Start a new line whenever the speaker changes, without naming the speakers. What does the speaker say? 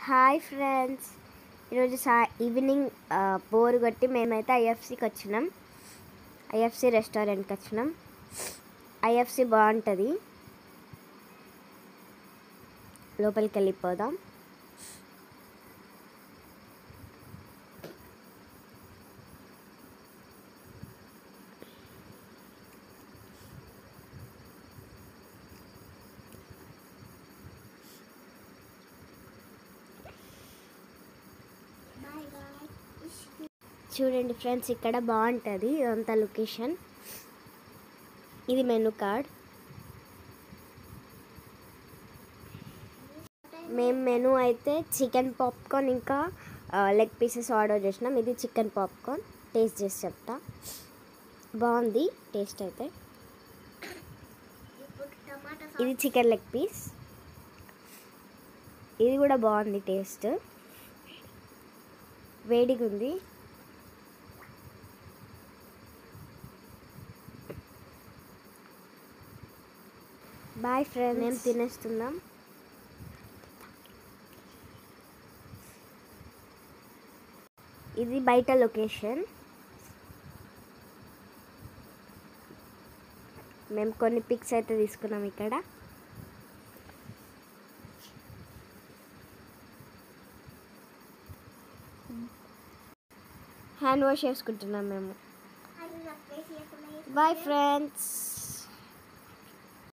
Hi friends, ఈరోజు evening bore కొట్టి మేమైతే ఐఎఫ్సీకి వచ్చినాం. ఐఎఫ్సీ రెస్టారెంట్కి వచ్చినాం. ఐఎఫ్సీ బాగుంటుంది, లోపలికి వెళ్ళిపోదాం. చూడండి ఫ్రెండ్స్, ఇక్కడ బాగుంటుంది అంత లొకేషన్. ఇది మెనూ కార్డ్. మేము మెనూ అయితే చికెన్ పాప్కార్న్ ఇంకా లెగ్ పీసెస్ ఆర్డర్ చేసినాం. ఇది చికెన్ పాప్కార్న్, టేస్ట్ చేసి చెప్తా. బాగుంది టేస్ట్ అయితే. ఇది చికెన్ లెగ్ పీస్, ఇది కూడా బాగుంది టేస్ట్, వేడిగా ఉంది. బాయ్ ఫ్రెండ్స్, మేము తినేస్తున్నాం. ఇది బయట లొకేషన్. మేము కొన్ని పిక్స్ అయితే తీసుకున్నాం. ఇక్కడ హ్యాండ్ వాష్ చేసుకుంటున్నాం మేము. Boy friends.